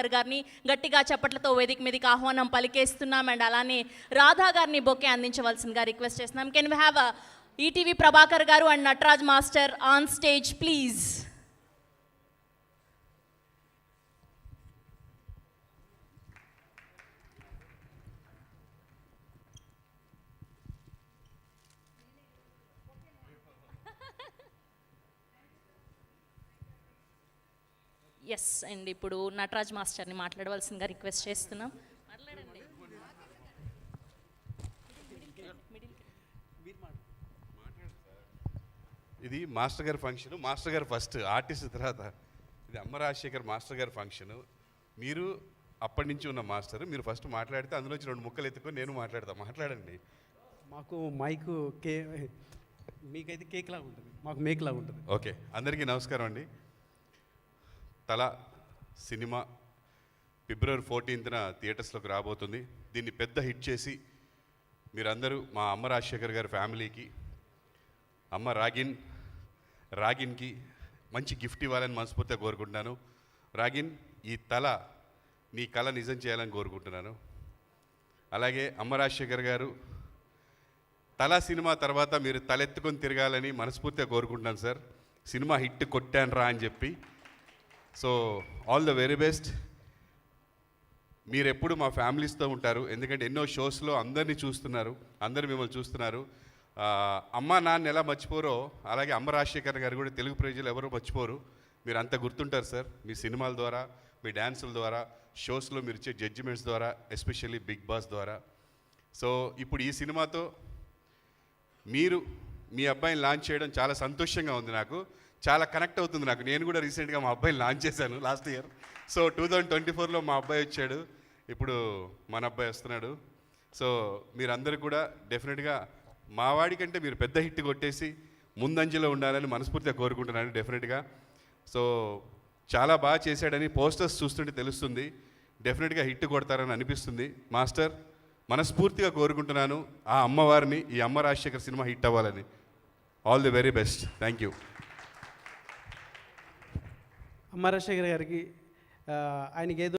గారిని గట్టిగా చప్పట్లతో వేదిక మీదకి ఆహ్వానం పలికేస్తున్నాం. అండ్ అలానే రాధా గారిని బొకే అందించవలసిందిగా రిక్వెస్ట్ చేస్తున్నాం. Can we have ETV Prabhakar garu and Nataraj master on stage please. Yes and ఇప్పుడు నటరాజ్ మాస్టర్ని మాట్లాడవలసిందిగా రిక్వెస్ట్ చేస్తున్నాం. మాట్లాడండి. ఇది మాస్టర్ గారి ఫంక్షన్. మాస్టర్ గారు ఫస్ట్, ఆర్టిస్ట్ తర్వాత. ఇది అమ్మ రాజశేఖర్ మాస్టర్ గారి ఫంక్షన్. మీరు అప్పటి నుంచి ఉన్న మాస్టర్, మీరు ఫస్ట్ మాట్లాడితే అందులోంచి 2 ముక్కలు ఎత్తుకొని నేను మాట్లాడండి. మాకు మైక్ మీకైతే కేక్ లాగా ఉంటుంది, మాకు మేక్ లాగా ఉంటుంది. ఓకే, అందరికీ నమస్కారం అండి. తల సినిమా ఫిబ్రవరి 14న థియేటర్స్లోకి రాబోతుంది. దీన్ని పెద్ద హిట్ చేసి మీరందరూ మా అమ్మ రాజశేఖర్ గారి ఫ్యామిలీకి, అమ్మ రాగిన్కి మంచి గిఫ్ట్ ఇవ్వాలని మనస్ఫూర్తిగా కోరుకుంటున్నాను. రాగిన్, ఈ తల నీ కళ నిజం చేయాలని కోరుకుంటున్నాను. అలాగే అమ్మ రాజశేఖర్ గారు, తల సినిమా తర్వాత మీరు తలెత్తుకొని తిరగాలని మనస్ఫూర్తిగా కోరుకుంటున్నాను సార్. సినిమా హిట్ కొట్టాను రా అని చెప్పి. So all the very best. మీరు ఎప్పుడు మా ఫ్యామిలీస్తో ఉంటారు, ఎందుకంటే ఎన్నో షోస్లో అందరినీ చూస్తున్నారు, అందరు మిమ్మల్ని చూస్తున్నారు. అమ్మ నాన్న ఎలా మర్చిపోరో అలాగే అమ్మ రాజశేఖర్ గారు కూడా తెలుగు ప్రజలు ఎవరు మర్చిపోరు. మీరు అంత గుర్తుంటారు సార్, మీ సినిమాల ద్వారా, మీ డ్యాన్సుల ద్వారా, షోస్లో మీరు ఇచ్చే జడ్జిమెంట్స్ ద్వారా, ఎస్పెషల్లీ బిగ్ బాస్ ద్వారా. సో ఇప్పుడు ఈ సినిమాతో మీరు మీ అబ్బాయిని లాంచ్ చేయడం చాలా సంతోషంగా ఉంది. నాకు చాలా కనెక్ట్ అవుతుంది. నేను కూడా రీసెంట్గా మా అబ్బాయిని లాంచ్ చేశాను లాస్ట్ ఇయర్. సో 2024లో మా అబ్బాయి వచ్చాడు, ఇప్పుడు మన అబ్బాయి వస్తున్నాడు. సో మీరందరూ కూడా డెఫినెట్గా మా వాడి కంటే మీరు పెద్ద హిట్ కొట్టేసి ముందంజలో ఉండాలని మనస్ఫూర్తిగా కోరుకుంటున్నాను డెఫినెట్గా. సో చాలా బాగా చేశాడని పోస్టర్స్ చూస్తుంటే తెలుస్తుంది. డెఫినెట్గా హిట్ కొడతారని అనిపిస్తుంది. మాస్టర్, మనస్ఫూర్తిగా కోరుకుంటున్నాను ఆ అమ్మవారిని ఈ అమ్మ రాజశేఖర్ సినిమా హిట్ అవ్వాలని. All the very best. Thank you. అమ్మ రాజశేఖర్ గారికి ఆయనకి ఏదో